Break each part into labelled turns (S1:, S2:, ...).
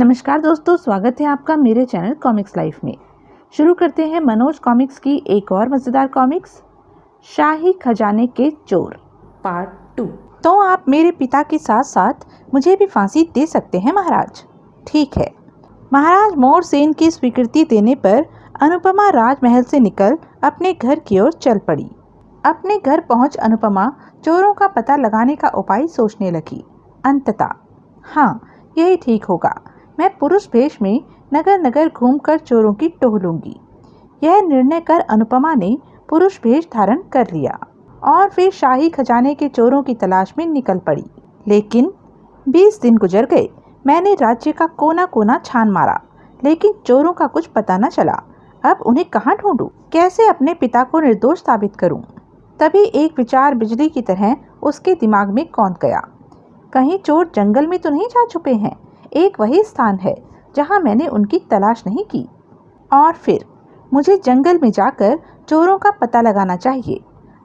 S1: नमस्कार दोस्तों, स्वागत है आपका मेरे चैनल कॉमिक्स लाइफ में। शुरू करते हैं मनोज कॉमिक्स की एक और मज़ेदार कॉमिक्स, शाही खजाने के चोर पार्ट 2। तो आप मेरे पिता के साथ साथ मुझे भी फांसी दे सकते हैं महाराज। ठीक है। महाराज मोरसेन की स्वीकृति देने पर अनुपमा राजमहल से निकल अपने घर की ओर चल पड़ी। अपने घर पहुंच अनुपमा चोरों का पता लगाने का उपाय सोचने लगी। अंततः हाँ, यही ठीक होगा। मैं पुरुष वेश में नगर नगर घूमकर चोरों की टोह लूंगी। यह निर्णय कर अनुपमा ने पुरुष वेश धारण कर लिया और फिर शाही खजाने के चोरों की तलाश में निकल पड़ी। लेकिन 20 दिन गुजर गए। मैंने राज्य का कोना कोना छान मारा, लेकिन चोरों का कुछ पता न चला। अब उन्हें कहाँ ढूंढूं? कैसे अपने पिता को निर्दोष साबित करूं? तभी एक विचार बिजली की तरह उसके दिमाग में कौंध गया। कहीं चोर जंगल में तो नहीं जा छुपे हैं? एक वही स्थान है जहां मैंने उनकी तलाश नहीं की। और फिर मुझे जंगल में जाकर चोरों का पता लगाना चाहिए।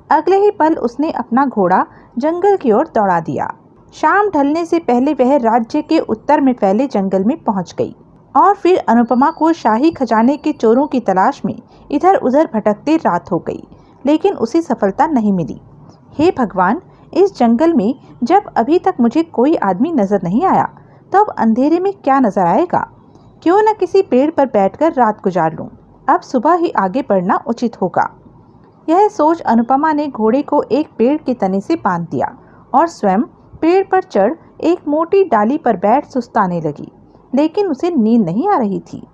S1: अगले ही पल उसने अपना घोड़ा जंगल की ओर दौड़ा दिया। शाम ढलने से पहले वह राज्य के उत्तर में फैले जंगल में पहुंच गई और फिर अनुपमा को शाही खजाने के चोरों की तलाश में इधर उधर भटकते रात हो गई, लेकिन उसे सफलता नहीं मिली। हे भगवान, इस जंगल में जब अभी तक मुझे कोई आदमी नजर नहीं आया, तो अब अंधेरे में क्या नजर आएगा? क्यों न किसी पेड़ पर बैठकर रात गुजार लूं। अब सुबह ही आगे बढ़ना उचित होगा। यह सोच अनुपमा ने घोड़े को एक पेड़ के तने से बांध दिया और स्वयं पेड़ पर चढ़ एक मोटी डाली पर बैठ सुस्ताने लगी। लेकिन उसे नींद नहीं आ रही थी।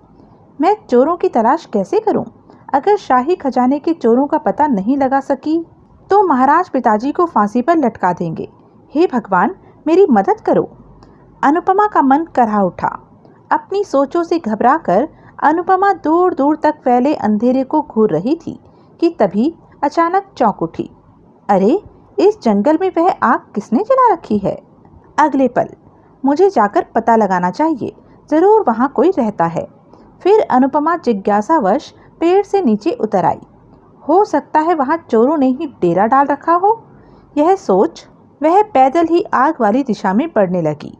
S1: मैं चोरों की तलाश कैसे करूं? अगर शाही खजाने के चोरों का पता नहीं लगा सकी तो महाराज पिताजी को फांसी पर लटका देंगे। हे भगवान, मेरी मदद करो। अनुपमा का मन करहा उठा। अपनी सोचों से घबराकर अनुपमा दूर दूर तक फैले अंधेरे को घूर रही थी कि तभी अचानक चौंक उठी। अरे, इस जंगल में वह आग किसने जला रखी है? अगले पल मुझे जाकर पता लगाना चाहिए, जरूर वहां कोई रहता है। फिर अनुपमा जिज्ञासावश पेड़ से नीचे उतर आई। हो सकता है वहां चोरों ने ही डेरा डाल रखा हो। यह सोच वह पैदल ही आग वाली दिशा में बढ़ने लगी।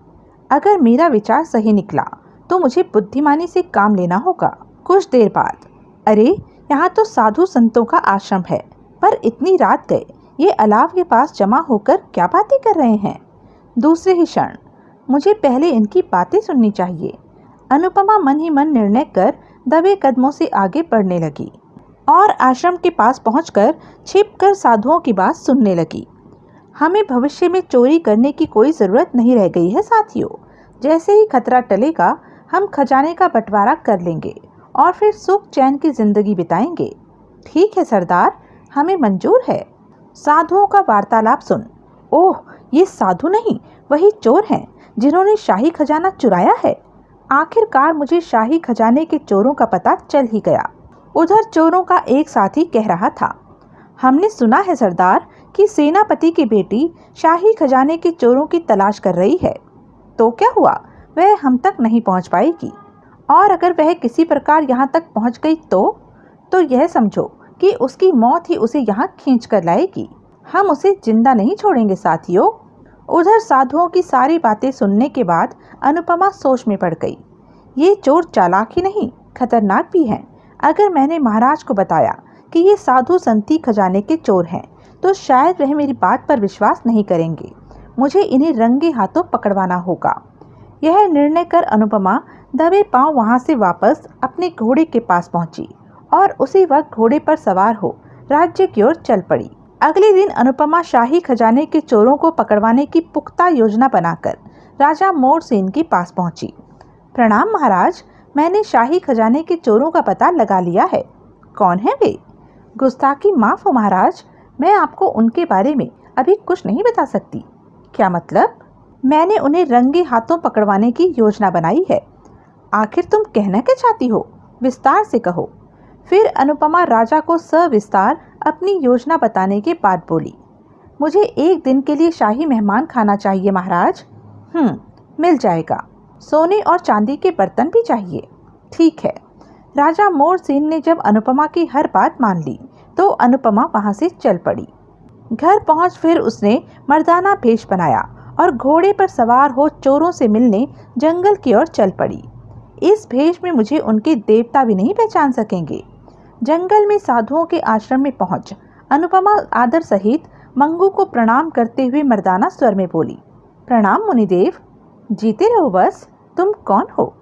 S1: अगर मेरा विचार सही निकला तो मुझे बुद्धिमानी से काम लेना होगा। कुछ देर बाद, अरे, यहाँ तो साधु संतों का आश्रम है, पर इतनी रात गए ये अलाव के पास जमा होकर क्या बातें कर रहे हैं? दूसरे ही क्षण मुझे पहले इनकी बातें सुननी चाहिए। अनुपमा मन ही मन निर्णय कर दबे कदमों से आगे बढ़ने लगी और आश्रम के पहुंच पहुंचकर छिपकर साधुओं की बात सुनने लगी। हमें भविष्य में चोरी करने की कोई ज़रूरत नहीं रह गई है साथियों। जैसे ही खतरा टलेगा, हम खजाने का बंटवारा कर लेंगे और फिर सुख चैन की जिंदगी बिताएंगे। ठीक है सरदार, हमें मंजूर है। साधुओं का वार्तालाप सुन। ओह, ये साधु नहीं, वही चोर हैं जिन्होंने शाही खजाना चुराया है। आखिरकार मुझे शाही खजाने के चोरों का पता चल ही गया। उधर चोरों का एक साथी कह रहा था, हमने सुना है सरदार कि सेनापति की बेटी शाही खजाने के चोरों की तलाश कर रही है। तो क्या हुआ? वह हम तक नहीं पहुंच पाएगी। और अगर वह किसी प्रकार यहाँ तक पहुंच गई तो यह समझो कि उसकी मौत ही उसे यहाँ खींच कर लाएगी। हम उसे जिंदा नहीं छोड़ेंगे साथियों। उधर साधुओं की सारी बातें सुनने के बाद अनुपमा सोच में पड़ गई। ये चोर चालाक ही नहीं, खतरनाक भी हैं। अगर मैंने महाराज को बताया कि ये साधु संती खजाने के चोर हैं, तो शायद वह मेरी बात पर विश्वास नहीं करेंगे। मुझे इन्हें रंगे हाथों पकड़वाना होगा। यह निर्णय कर अनुपमा दबे पांव वहां से वापस अपने घोड़े के पास पहुंची और उसी वक्त घोड़े पर सवार हो राज्य की ओर चल पड़ी। अगले दिन अनुपमा शाही खजाने के चोरों को पकड़वाने की पुख्ता योजना बनाकर राजा मोरसेन के पास पहुंची। प्रणाम महाराज, मैंने शाही खजाने के चोरों का पता लगा लिया है। कौन है वे? गुस्ताखी माफ हो महाराज, मैं आपको उनके बारे में अभी कुछ नहीं बता सकती। क्या मतलब? मैंने उन्हें रंगे हाथों पकड़वाने की योजना बनाई है। आखिर तुम कहना क्या चाहती हो? विस्तार से कहो। फिर अनुपमा राजा को सविस्तार अपनी योजना बताने के बाद बोली, मुझे एक दिन के लिए शाही मेहमान खाना चाहिए महाराज। मिल जाएगा। सोने और चांदी के बर्तन भी चाहिए। ठीक है। राजा मोरसेन ने जब अनुपमा की हर बात मान ली तो अनुपमा वहां से चल पड़ी। घर पहुंच फिर उसने मर्दाना भेष बनाया और घोड़े पर सवार हो चोरों से मिलने जंगल की ओर चल पड़ी। इस भेष में मुझे उनके देवता भी नहीं पहचान सकेंगे। जंगल में साधुओं के आश्रम में पहुंच अनुपमा आदर सहित मंगू को प्रणाम करते हुए मर्दाना स्वर में बोली, प्रणाम मुनिदेव। जीते रहो बस। तुम कौन हो?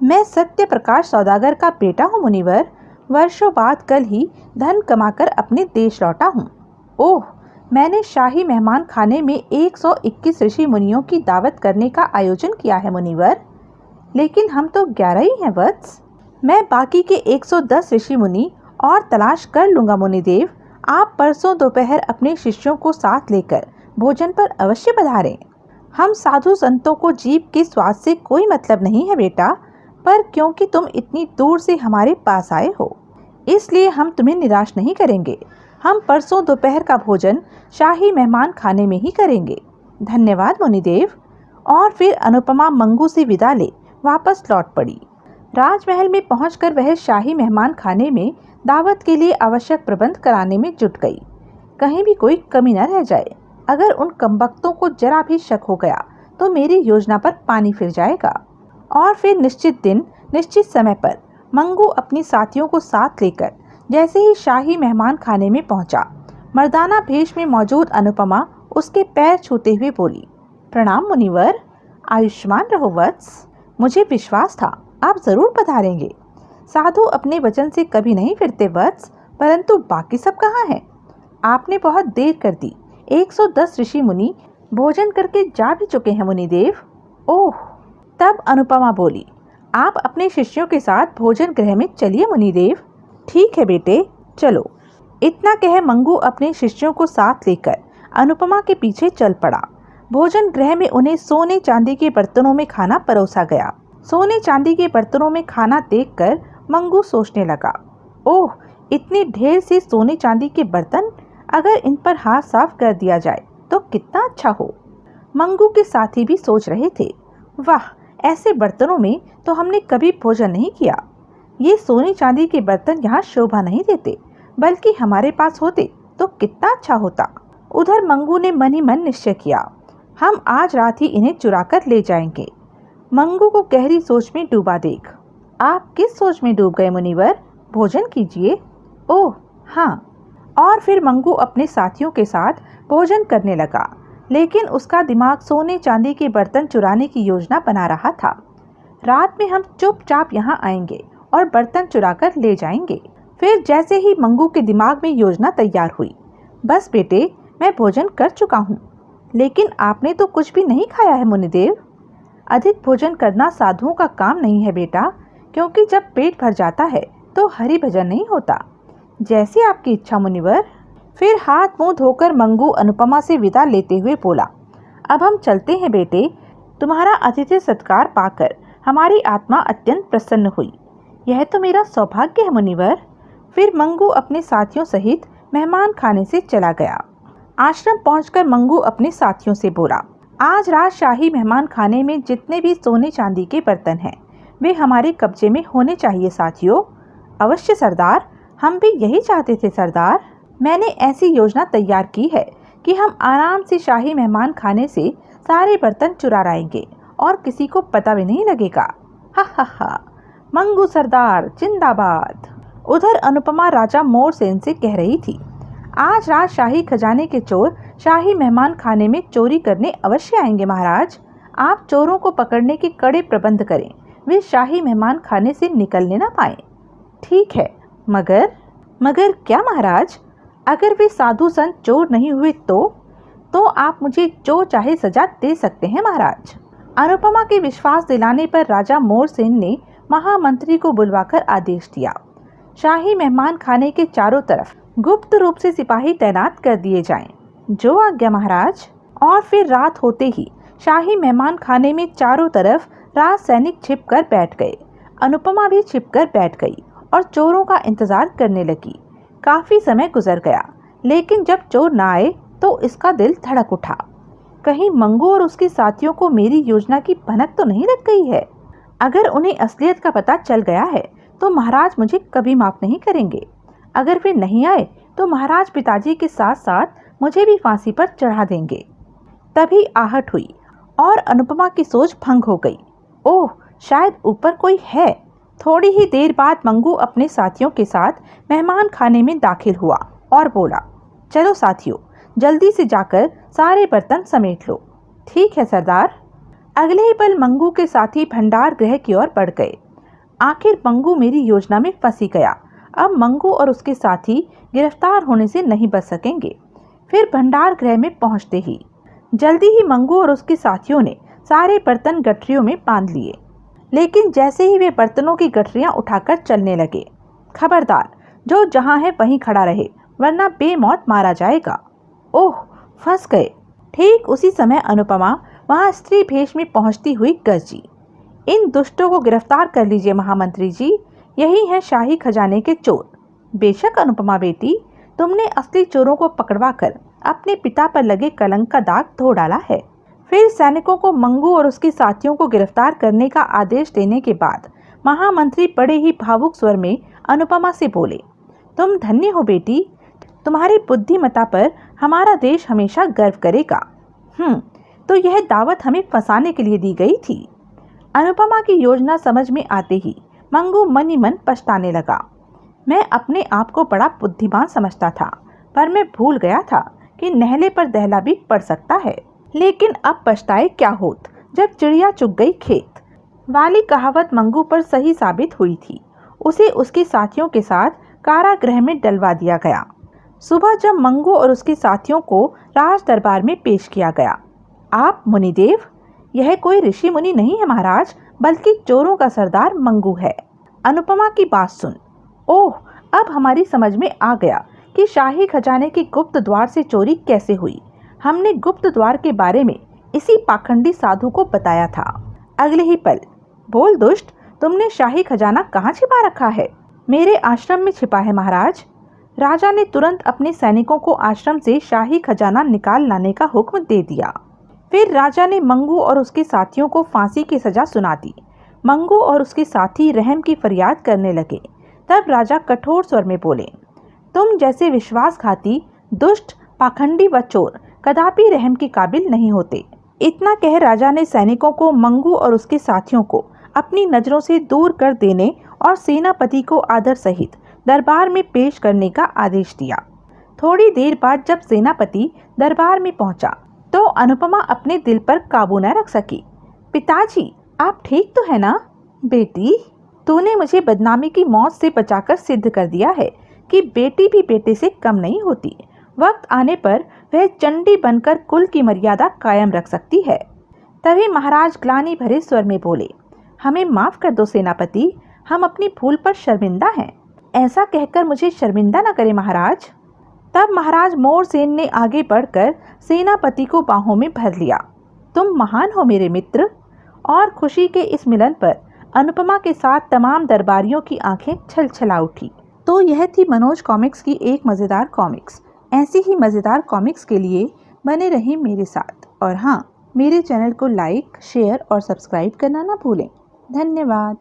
S1: मैं सत्य प्रकाश सौदागर का बेटा हूँ मुनिवर। वर्षों बाद कल ही धन कमाकर अपने देश लौटा हूँ। ओह, मैंने शाही मेहमान खाने में 121 ऋषि मुनियों की दावत करने का आयोजन किया है मुनिवर, लेकिन हम तो 11 ही हैं वत्स। मैं बाकी के 110 ऋषि मुनि और तलाश कर लूंगा मुनिदेव। आप परसों दोपहर अपने शिष्यों को साथ लेकर भोजन पर अवश्य पधारें। हम साधु संतों को जीभ के स्वाद से कोई मतलब नहीं है बेटा, पर क्योंकि तुम इतनी दूर से हमारे पास आए हो, इसलिए हम तुम्हें निराश नहीं करेंगे। हम परसों दोपहर का भोजन शाही मेहमान खाने में ही करेंगे। धन्यवाद मुनिदेव। और फिर अनुपमा मंगू से विदा ले वापस लौट पड़ी। राजमहल में पहुंचकर वह शाही मेहमान खाने में दावत के लिए आवश्यक प्रबंध कराने में जुट गई। कहीं भी कोई कमी न रह जाए। अगर उन कमबख्तों को जरा भी शक हो गया तो मेरी योजना पर पानी फिर जाएगा। और फिर निश्चित दिन निश्चित समय पर मंगू अपनी साथियों को साथ लेकर जैसे ही शाही मेहमान खाने में पहुंचा, मर्दाना भेष में मौजूद अनुपमा उसके पैर छूते हुए बोली, प्रणाम मुनिवर। आयुष्मान रहो वत्स। मुझे विश्वास था आप जरूर पधारेंगे। साधु अपने वचन से कभी नहीं फिरते वत्स, परंतु बाकी सब कहाँ हैं? आपने बहुत देर कर दी। 110 ऋषि मुनि भोजन करके जा भी चुके हैं मुनिदेव। ओह, तब अनुपमा बोली, आप अपने शिष्यों के साथ भोजन गृह में चलिए मुनिदेव। ठीक है बेटे, चलो। इतना कह मंगू अपने शिष्यों को साथ लेकर अनुपमा के पीछे चल पड़ा। भोजन गृह में उन्हें सोने चांदी के बर्तनों में खाना परोसा गया। सोने चांदी के बर्तनों में खाना देखकर मंगू सोचने लगा, ओह, इतनी ढेर से सोने चांदी के बर्तन, अगर इन पर हाथ साफ कर दिया जाए तो कितना अच्छा हो। मंगू के साथी भी सोच रहे थे, वाह, ऐसे बर्तनों में तो हमने कभी भोजन नहीं किया। ये सोने चांदी के बर्तन यहाँ शोभा नहीं देते, बल्कि हमारे पास होते तो कितना अच्छा होता। उधर मंगू ने मन ही मन निश्चय किया, हम आज रात ही इन्हें चुरा कर ले जाएंगे। मंगू को गहरी सोच में डूबा देख, आप किस सोच में डूब गए मुनिवर? भोजन कीजिए। ओह हाँ। और फिर मंगू अपने साथियों के साथ भोजन करने लगा, लेकिन उसका दिमाग सोने चांदी के बर्तन चुराने की योजना बना रहा था। रात में हम चुपचाप यहाँ आएंगे और बर्तन चुरा कर ले जाएंगे। फिर जैसे ही मंगू के दिमाग में योजना तैयार हुई, बस बेटे, मैं भोजन कर चुका हूँ। लेकिन आपने तो कुछ भी नहीं खाया है मुनिदेव। अधिक भोजन करना साधुओं का काम नहीं है बेटा, क्योंकि जब पेट भर जाता है तो हरि भजन नहीं होता। जैसी आपकी इच्छा मुनिवर। फिर हाथ मुंह धोकर मंगू अनुपमा से विदा लेते हुए बोला, अब हम चलते हैं बेटे। तुम्हारा अतिथि सत्कार पाकर हमारी आत्मा अत्यंत प्रसन्न हुई। यह तो मेरा सौभाग्य है मुनिवर। फिर मंगू अपने साथियों सहित मेहमान खाने से चला गया। आश्रम पहुंचकर मंगू अपने साथियों से बोला, आज रात शाही मेहमान खाने में जितने भी सोने चांदी के बर्तन हैं, वे हमारे कब्जे में होने चाहिए साथियों। अवश्य सरदार, हम भी यही चाहते थे सरदार। मैंने ऐसी योजना तैयार की है कि हम आराम से शाही मेहमान खाने से सारे बर्तन चुरा लाएंगे और किसी को पता भी नहीं लगेगा। हा हा हा, मंगू सरदार जिंदाबाद। उधर अनुपमा राजा मोरसेन से कह रही थी, आज रात शाही खजाने के चोर शाही मेहमान खाने में चोरी करने अवश्य आएंगे महाराज। आप चोरों को पकड़ने के कड़े प्रबंध करें, वे शाही मेहमान खाने से निकलने ना पाए। ठीक है, मगर क्या महाराज? अगर वे साधु संत चोर नहीं हुए तो आप मुझे जो चाहे सजा दे सकते हैं महाराज। अनुपमा के विश्वास दिलाने पर राजा मोरसेन ने महामंत्री को बुलवाकर आदेश दिया, शाही मेहमान खाने के चारों तरफ गुप्त रूप से सिपाही तैनात कर दिए जाएं। जो आज्ञा महाराज। और फिर रात होते ही शाही मेहमान खाने में चारों तरफ राज सैनिक छिपकर बैठ गए। अनुपमा भी छिपकर बैठ गई और चोरों का इंतजार करने लगी। काफी समय गुजर गया, लेकिन जब चोर न आए तो इसका दिल धड़क उठा। कहीं मंगू और उसके साथियों को मेरी योजना की भनक तो नहीं लग गई है। अगर उन्हें असलियत का पता चल गया है तो महाराज मुझे कभी माफ नहीं करेंगे। अगर वे नहीं आए तो महाराज पिताजी के साथ साथ मुझे भी फांसी पर चढ़ा देंगे। तभी आहट हुई और अनुपमा की सोच भंग हो गई। ओह, शायद ऊपर कोई है। थोड़ी ही देर बाद मंगू अपने साथियों के साथ मेहमान खाने में दाखिल हुआ और बोला, चलो साथियों, जल्दी से जाकर सारे बर्तन समेट लो। ठीक है सरदार। अगले ही पल मंगू के साथी भंडार गृह की ओर बढ़ गए। आखिर मंगू मेरी योजना में फंसी गया। अब मंगू और उसके साथी गिरफ्तार होने से नहीं बच सकेंगे। फिर भंडार गृह में पहुंचते ही जल्दी ही मंगू और उसके साथियों ने सारे बर्तन गठरियों में बांध लिए। लेकिन जैसे ही वे बर्तनों की गठरियां उठाकर चलने लगे, खबरदार, जो जहां है वहीं खड़ा रहे, वरना बेमौत मारा जाएगा। ओह, फंस गए। ठीक उसी समय अनुपमा वहां स्त्री भेष में पहुंचती हुई गरजी, इन दुष्टों को गिरफ्तार कर लीजिए महामंत्री जी, यही है शाही खजाने के चोर। बेशक अनुपमा बेटी, तुमने असली चोरों को पकड़वाकर अपने पिता पर लगे कलंक का दाग धो डाला है। फिर सैनिकों को मंगू और उसके साथियों को गिरफ्तार करने का आदेश देने के बाद महामंत्री बड़े ही भावुक स्वर में अनुपमा से बोले, तुम धन्य हो बेटी, तुम्हारी बुद्धिमत्ता पर हमारा देश हमेशा गर्व करेगा। तो यह दावत हमें फंसाने के लिए दी गई थी। अनुपमा की योजना समझ में आते ही मंगू मन ही मन पछताने लगा। मैं अपने आप को बड़ा बुद्धिमान समझता था, पर मैं भूल गया था कि नहले पर दहला भी पड़ सकता है। लेकिन अब पछताए क्या होत, जब चिड़िया चुग गई खेत वाली कहावत मंगू पर सही साबित हुई थी। उसे उसके साथियों के साथ कारागृह में डलवा दिया गया। सुबह जब मंगू और उसके साथियों को राज दरबार में पेश किया गया, आप मुनिदेव, यह कोई ऋषि मुनि नहीं है महाराज, बल्कि चोरों का सरदार मंगू है। अनुपमा की बात सुन, ओह, अब हमारी समझ में आ गया कि शाही खजाने की गुप्त द्वार से चोरी कैसे हुई। हमने गुप्त द्वार के बारे में इसी पाखंडी साधु को बताया था। अगले ही पल, बोल दुष्ट, तुमने शाही खजाना कहाँ छिपा रखा है? मेरे आश्रम में छिपा है महाराज। राजा ने तुरंत अपने सैनिकों को आश्रम से शाही खजाना निकाल लाने का हुक्म दे दिया। फिर राजा ने मंगू और उसके साथियों को फांसी की सजा सुना दी। मंगू और उसके साथी रहम की फरियाद करने लगे। तब राजा कठोर स्वर में बोले, तुम जैसे विश्वासघाती, दुष्ट, पाखंडी व चोर कदापि रहम के काबिल नहीं होते। इतना कह राजा ने सैनिकों को मंगू और उसके साथियों को अपनी नजरों से दूर कर देने और सेनापति को आदर सहित दरबार में पेश करने का आदेश दिया। थोड़ी देर बाद जब सेनापति दरबार में पहुंचा तो अनुपमा अपने दिल पर काबू न रख सकी। पिताजी, आप ठीक तो है ना? बेटी, तूने मुझे बदनामी की मौत से बचाकर सिद्ध कर दिया है कि बेटी भी बेटे से कम नहीं होती। वक्त आने पर वह चंडी बनकर कुल की मर्यादा कायम रख सकती है। तभी महाराज ग्लानि भरे स्वर में बोले, हमें माफ कर दो सेनापति, हम अपनी भूल पर शर्मिंदा हैं। ऐसा कहकर मुझे शर्मिंदा न करे महाराज। तब महाराज मोरसेन ने आगे बढ़कर सेनापति को बाहों में भर लिया। तुम महान हो मेरे मित्र। और खुशी के इस मिलन पर अनुपमा के साथ तमाम दरबारियों की आंखें छलछला उठी। तो यह थी मनोज कॉमिक्स की एक मज़ेदार कॉमिक्स। ऐसी ही मज़ेदार कॉमिक्स के लिए बने रहिए मेरे साथ। और हाँ, मेरे चैनल को लाइक, शेयर और सब्सक्राइब करना ना भूलें। धन्यवाद।